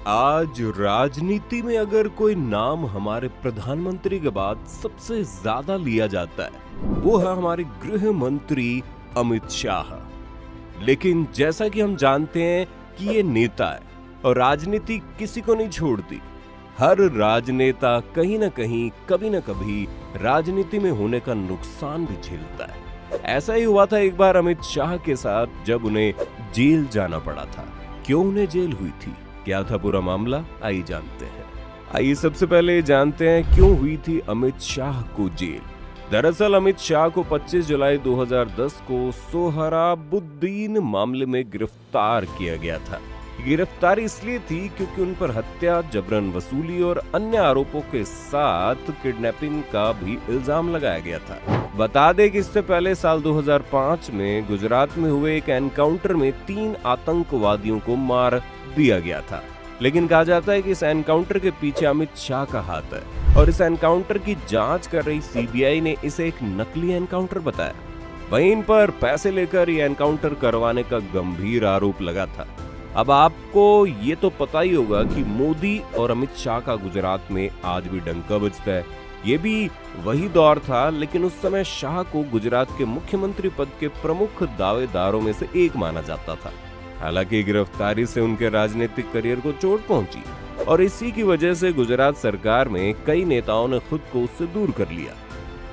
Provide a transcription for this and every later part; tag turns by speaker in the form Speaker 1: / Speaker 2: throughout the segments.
Speaker 1: आज राजनीति में अगर कोई नाम हमारे प्रधानमंत्री के बाद सबसे ज्यादा लिया जाता है वो है हमारे गृह मंत्री अमित शाह। लेकिन जैसा कि हम जानते हैं कि ये नेता है और राजनीति किसी को नहीं छोड़ती। हर राजनेता कहीं ना कहीं कभी ना कभी राजनीति में होने का नुकसान भी झेलता है। ऐसा ही हुआ था एक बार अमित शाह के साथ जब उन्हें जेल जाना पड़ा था। क्यों उन्हें जेल हुई थी, क्या था पूरा मामला, आइए जानते हैं। आइए सबसे पहले जानते हैं क्यों हुई थी अमित शाह को जेल। दरअसल अमित शाह को 25 जुलाई 2010 को सोहराबुद्दीन मामले में गिरफ्तार किया गया था। गिरफ्तारी इसलिए थी क्योंकि उन पर हत्या, जबरन वसूली और अन्य आरोपों के साथ किडनैपिंग का भी इल्जाम लगाया गया था। बता दें कि इससे पहले साल 2005 में गुजरात में हुए एक एनकाउंटर में 3 आतंकवादियों को मार दिया गया था। लेकिन कहा जाता है कि इस एनकाउंटर के पीछे अमित शाह का हाथ है और इस एनकाउंटर की जांच कर रही सीबीआई ने इसे एक नकली एनकाउंटर बताया। वहीं इन पर पैसे लेकर ये एनकाउंटर करवाने का गंभीर आरोप लगा था। अब आपको ये तो पता ही होगा कि मोदी और अमित शाह का गुजरात में आज भी डंका बजता है। ये भी वही दौर था, लेकिन उस समय शाह को गुजरात के मुख्यमंत्री पद के प्रमुख दावेदारों में से एक माना जाता था। हालांकि गिरफ्तारी से उनके राजनीतिक करियर को चोट पहुंची और इसी की वजह से गुजरात सरकार में कई नेताओं ने खुद को उससे दूर कर लिया।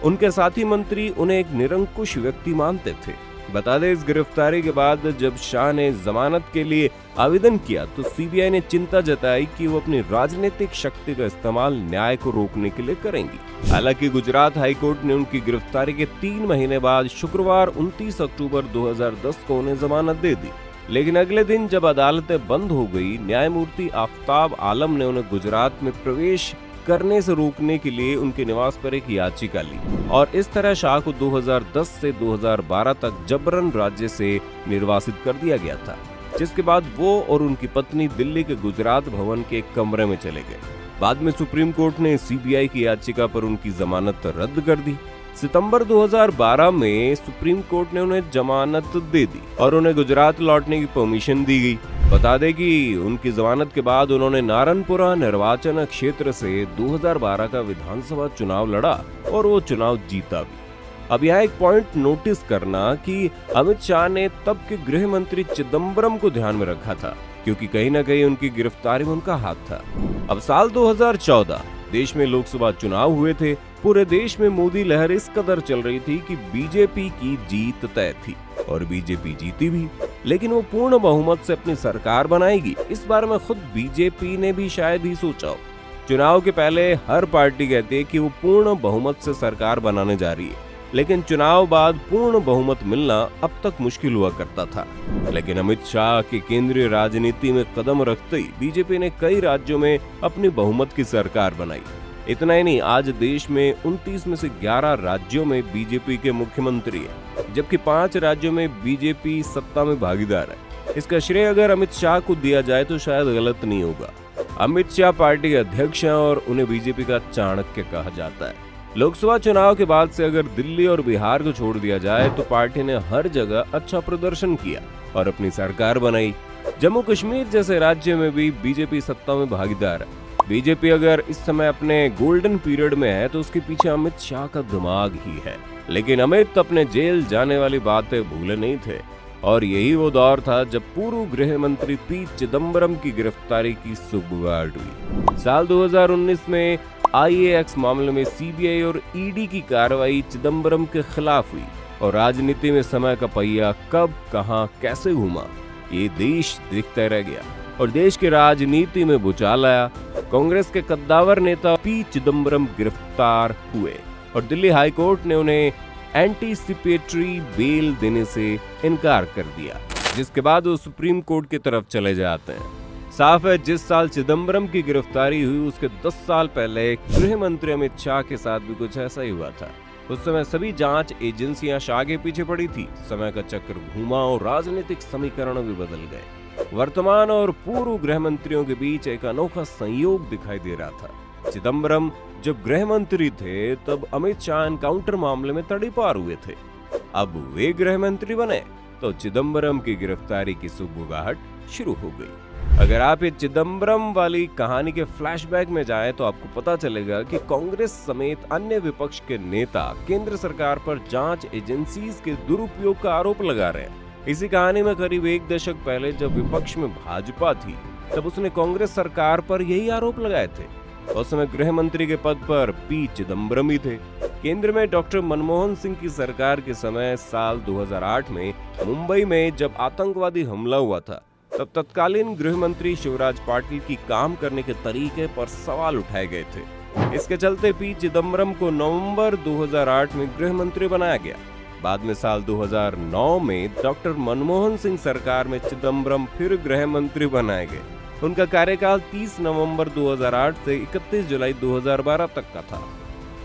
Speaker 1: उनके साथी मंत्री उन्हें एक निरंकुश व्यक्ति मानते थे। बता दें, इस गिरफ्तारी के बाद जब शाह ने जमानत के लिए आवेदन किया तो सीबीआई ने चिंता जताई कि वो अपनी राजनीतिक शक्ति का इस्तेमाल न्याय को रोकने के लिए करेंगी। हालांकि गुजरात हाईकोर्ट ने उनकी गिरफ्तारी के 3 महीने बाद शुक्रवार 29 अक्टूबर 2010 को उन्हें जमानत दे दी। लेकिन अगले दिन जब अदालतें बंद हो गई, न्यायमूर्ति आफ्ताब आलम ने उन्हें गुजरात में प्रवेश करने से रोकने के लिए उनके निवास पर एक याचिका ली और इस तरह शाह को 2010 से 2012 तक जबरन राज्य से निर्वासित कर दिया गया था, जिसके बाद वो और उनकी पत्नी दिल्ली के गुजरात भवन के एक कमरे में चले गए। बाद में सुप्रीम कोर्ट ने सीबीआई की याचिका पर उनकी जमानत रद्द कर दी। सितंबर 2012 में सुप्रीम कोर्ट ने उन्हें जमानत दे दी और उन्हें गुजरात लौटने की परमिशन दी गई। बता दें कि उनकी जमानत के बाद उन्होंने नारायणपुरा निर्वाचन क्षेत्र से 2012 का विधानसभा चुनाव लड़ा और वो चुनाव जीता भी। अब यहाँ एक पॉइंट नोटिस करना कि अमित शाह ने तब के गृह मंत्री चिदम्बरम को ध्यान में रखा था, क्योंकि कहीं ना कहीं उनकी गिरफ्तारी में उनका हाथ था। अब साल 2014 देश में लोकसभा चुनाव हुए थे। पूरे देश में मोदी लहर इस कदर चल रही थी कि बीजेपी की जीत तय थी और बीजेपी जीती भी। लेकिन वो पूर्ण बहुमत से अपनी सरकार बनाएगी, इस बारे में खुद बीजेपी ने भी शायद ही सोचा हो। चुनाव के पहले हर पार्टी कहती है कि वो पूर्ण बहुमत से सरकार बनाने जा रही है, लेकिन चुनाव बाद पूर्ण बहुमत मिलना अब तक मुश्किल हुआ करता था। लेकिन अमित शाह की केंद्रीय राजनीति में कदम रखते ही बीजेपी ने कई राज्यों में अपनी बहुमत की सरकार बनाई। इतना ही नहीं, आज देश में 29 में से 11 राज्यों में बीजेपी के मुख्यमंत्री हैं, जबकि 5 राज्यों में बीजेपी सत्ता में भागीदार है। इसका श्रेय अगर अमित शाह को दिया जाए तो शायद गलत नहीं होगा। अमित शाह पार्टी के अध्यक्ष हैं और उन्हें बीजेपी का चाणक्य कहा जाता है। लोकसभा चुनाव के बाद से अगर दिल्ली और बिहार को छोड़ दिया जाए तो पार्टी ने हर जगह अच्छा प्रदर्शन किया और अपनी सरकार बनाई। जम्मू कश्मीर जैसे राज्य में भी बीजेपी सत्ता में भागीदार है। बीजेपी अगर इस समय अपने गोल्डन पीरियड में है तो उसके पीछे अमित शाह का दिमाग ही है। लेकिन अमित अपने जेल जाने वाली बातें भूले नहीं थे और यही वो दौर था जब पूर्व गृह मंत्री पी चिदम्बरम की गिरफ्तारी की सुगबुगाहट हुई। साल 2019 में IAX मामले में सीबीआई और ईडी की कार्रवाई चिदम्बरम के खिलाफ हुई और राजनीति में समय का पहिया कब, कहां, कैसे घूमा, ये देश देखता रह गया और देश की राजनीति में भूचाल आया। कांग्रेस के कद्दावर नेता पी चिदम्बरम गिरफ्तार हुए और दिल्ली हाईकोर्ट ने उन्हें एंटीसिपेटरी बेल देने से इनकार कर दिया, जिसके बाद वो सुप्रीम कोर्ट की तरफ चले जाते हैं। साफ है, जिस साल चिदम्बरम की गिरफ्तारी हुई उसके 10 साल पहले गृह मंत्री अमित शाह के साथ भी कुछ ऐसा ही हुआ था। उस समय सभी जांच एजेंसियां शाह के पीछे पड़ी थी। समय का चक्र घूमा और राजनीतिक समीकरण भी बदल गए। वर्तमान और पूर्व गृह मंत्रियों के बीच एक अनोखा संयोग दिखाई दे रहा था। चिदम्बरम जब गृह मंत्री थे तब अमित शाह एनकाउंटर मामले में तड़ीपार हुए थे। अब वे गृह मंत्री बने तो चिदम्बरम की गिरफ्तारी की सुगबुगाहट शुरू हो गई। अगर आप ये चिदम्बरम वाली कहानी के फ्लैशबैक में जाएं तो आपको पता चलेगा कि कांग्रेस समेत अन्य विपक्ष के नेता केंद्र सरकार पर जांच एजेंसीज के दुरुपयोग का आरोप लगा रहे हैं। इसी कहानी में करीब एक दशक पहले जब विपक्ष में भाजपा थी, तब उसने कांग्रेस सरकार पर यही आरोप लगाए थे। उस समय गृह मंत्री के पद पर पी चिदम्बरम ही थे। केंद्र में डॉक्टर मनमोहन सिंह की सरकार के समय साल 2008 में मुंबई में जब आतंकवादी हमला हुआ था, तब तत्कालीन गृह मंत्री शिवराज पाटिल की काम करने के तरीके पर सवाल उठाए गए थे। इसके चलते पी चिदम्बरम को नवंबर 2008 में गृह मंत्री बनाया गया। बाद में साल 2009 में डॉक्टर मनमोहन सिंह सरकार में चिदम्बरम फिर गृह मंत्री बनाए गए। उनका कार्यकाल 30 नवंबर 2008 से 31 जुलाई 2012 तक का था।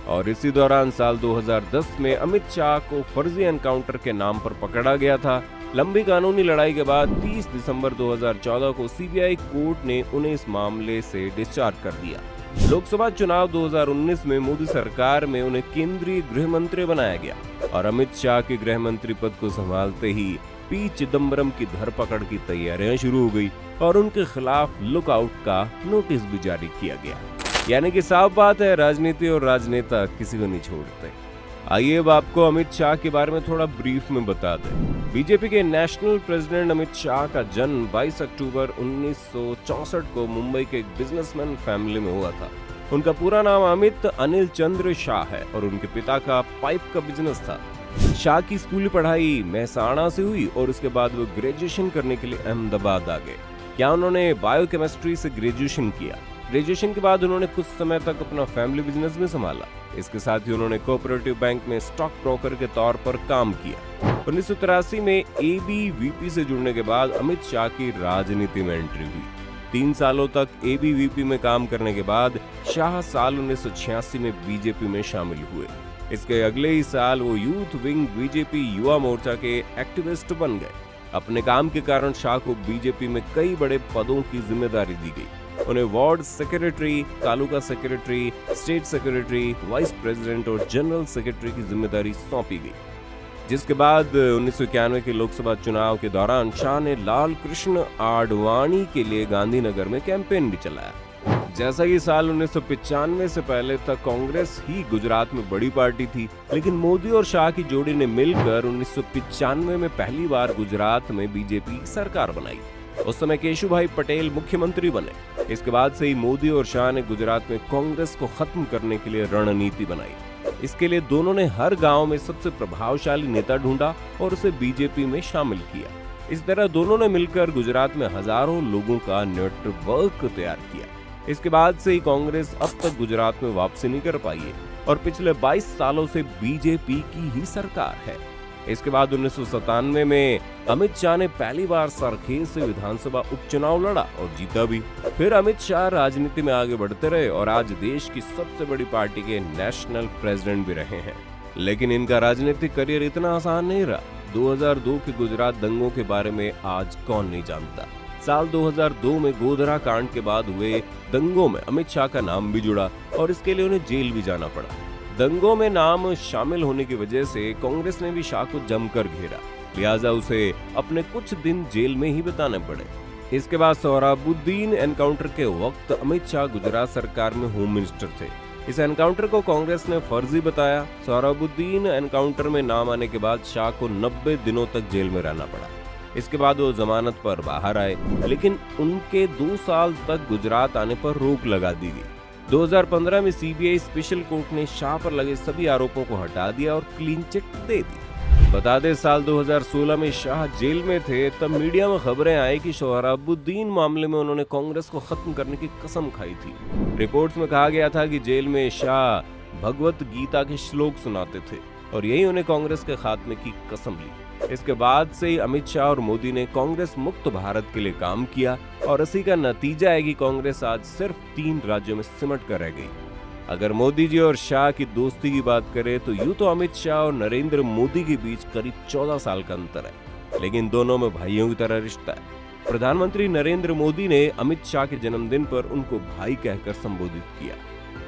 Speaker 1: और इसी दौरान साल 2010 में अमित शाह को फर्जी एनकाउंटर के नाम पर पकड़ा गया था। लंबी कानूनी लड़ाई के बाद 30 दिसंबर 2014 को सीबीआई कोर्ट ने उन्हें इस मामले से डिस्चार्ज कर दिया। लोकसभा चुनाव 2019 में मोदी सरकार में उन्हें केंद्रीय गृह मंत्री बनाया गया और अमित शाह के गृह मंत्री पद को संभालते ही पी चिदम्बरम की धरपकड़ की तैयारियां शुरू हो गई और उनके खिलाफ लुकआउट का नोटिस भी जारी किया गया। यानी कि साफ बात है, राजनीति और राजनेता किसी को नहीं छोड़ते। आइए अब आपको अमित शाह के बारे में थोड़ा ब्रीफ में बता दें। बीजेपी के नेशनल प्रेसिडेंट अमित शाह का जन्म 22 अक्टूबर 1964 को मुंबई के एक बिजनेसमैन फैमिली में हुआ था। उनका पूरा नाम अमित अनिल चंद्र शाह है और उनके पिता का पाइप का बिजनेस था। शाह की स्कूली पढ़ाई मेहसाणा से हुई और उसके बाद वो ग्रेजुएशन करने के लिए अहमदाबाद आ गए। यहाँ उन्होंने बायोकेमिस्ट्री से ग्रेजुएशन किया। ग्रेजुएशन के बाद उन्होंने कुछ समय तक अपना फैमिली बिजनेस भी संभाला। इसके साथ ही उन्होंने कोऑपरेटिव बैंक में स्टॉक ब्रोकर के तौर पर काम किया। 1983 में एबीवीपी से जुड़ने के बाद अमित शाह की राजनीति में एंट्री हुई। 3 सालों तक एबीवीपी में काम करने के बाद शाह साल 1986 में बीजेपी में शामिल हुए। इसके अगले ही साल वो youth wing BJP Yuva Morcha के एक्टिविस्ट बन गए। अपने काम के कारण शाह को बीजेपी में कई बड़े पदों की जिम्मेदारी दी गई। उन्हें ward secretary, taluka secretary, state secretary, vice president और जनरल सेक्रेटरी की जिम्मेदारी सौंपी गई। जिसके बाद 1991 के लोकसभा चुनाव के दौरान शाह ने लाल कृष्ण आडवाणी के लिए गांधीनगर में कैंपेन भी चलाया। जैसा कि साल 1995 से पहले तक कांग्रेस ही गुजरात में बड़ी पार्टी थी, लेकिन मोदी और शाह की जोड़ी ने मिलकर 1995 में पहली बार गुजरात में बीजेपी सरकार बनाई। उस समय केशुभाई पटेल मुख्यमंत्री बने। इसके बाद से ही मोदी और शाह ने गुजरात में कांग्रेस को खत्म करने के लिए रणनीति बनाई। इसके लिए दोनों ने हर गांव में सबसे प्रभावशाली नेता ढूंढा और उसे बीजेपी में शामिल किया। इस तरह दोनों ने मिलकर गुजरात में हजारों लोगों का नेटवर्क तैयार किया। इसके बाद से ही कांग्रेस अब तक गुजरात में वापसी नहीं कर पाई है और पिछले 22 सालों से बीजेपी की ही सरकार है। इसके बाद 1997 में अमित शाह ने पहली बार सरखेज से विधानसभा उपचुनाव लड़ा और जीता भी। फिर अमित शाह राजनीति में आगे बढ़ते रहे और आज देश की सबसे बड़ी पार्टी के नेशनल प्रेसिडेंट भी रहे हैं। लेकिन इनका राजनीतिक करियर इतना आसान नहीं रहा। 2002 के गुजरात दंगों के बारे में आज कौन नहीं जानता। साल 2002 में गोधरा कांड के बाद हुए दंगों में अमित शाह का नाम भी जुड़ा और इसके लिए उन्हें जेल भी जाना पड़ा। दंगों में नाम शामिल होने की वजह से कांग्रेस ने भी शाह को जमकर घेरा, लिहाजा उसे अपने कुछ दिन जेल में ही बिताने पड़े। इसके बाद सोहराबुद्दीन एनकाउंटर के वक्त अमित शाह गुजरात सरकार में होम मिनिस्टर थे। इस एनकाउंटर को कांग्रेस ने फर्जी बताया। सोहराबुद्दीन एनकाउंटर में नाम आने के बाद शाह को 90 दिनों तक जेल में रहना पड़ा। इसके बाद वो जमानत पर बाहर आए, लेकिन उनके 2 साल तक गुजरात आने पर रोक लगा दी गई। 2015 में सीबीआई स्पेशल कोर्ट ने शाह पर लगे सभी आरोपों को हटा दिया और क्लीन चिट दे दी। बता दें, साल 2016 में शाह जेल में थे, तब मीडिया में खबरें आई कि सोहराबुद्दीन मामले में उन्होंने कांग्रेस को खत्म करने की कसम खाई थी। रिपोर्ट्स में कहा गया था कि जेल में शाह भगवत गीता के श्लोक सुनाते थे और यही उन्हें कांग्रेस के खात्मे की कसम ली। इसके बाद से ही अमित शाह और मोदी ने कांग्रेस मुक्त भारत के लिए काम किया और इसी का नतीजा है कि कांग्रेस आज सिर्फ 3 राज्यों में सिमट कर रह गई। अगर मोदी जी और शाह की दोस्ती की बात करें तो यूं तो अमित शाह और नरेंद्र मोदी के बीच करीब 14 साल का अंतर है, लेकिन दोनों में भाइयों की तरह रिश्ता है। प्रधानमंत्री नरेंद्र मोदी ने अमित शाह के जन्मदिन पर उनको भाई कहकर संबोधित किया।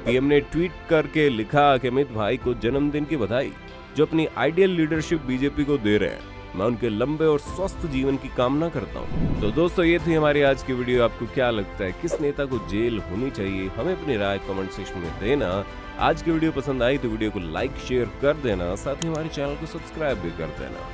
Speaker 1: पीएम ने ट्वीट करके लिखा कि अमित भाई को जन्मदिन की बधाई, जो अपनी आइडियल लीडरशिप बीजेपी को दे रहे हैं। मैं उनके लंबे और स्वस्थ जीवन की कामना करता हूँ। तो दोस्तों, ये थी हमारी आज की वीडियो। आपको क्या लगता है किस नेता को जेल होनी चाहिए? हमें अपनी राय कमेंट सेक्शन में देना। आज की वीडियो पसंद आई तो वीडियो को लाइक शेयर कर देना, साथ ही हमारे चैनल को सब्सक्राइब भी कर देना।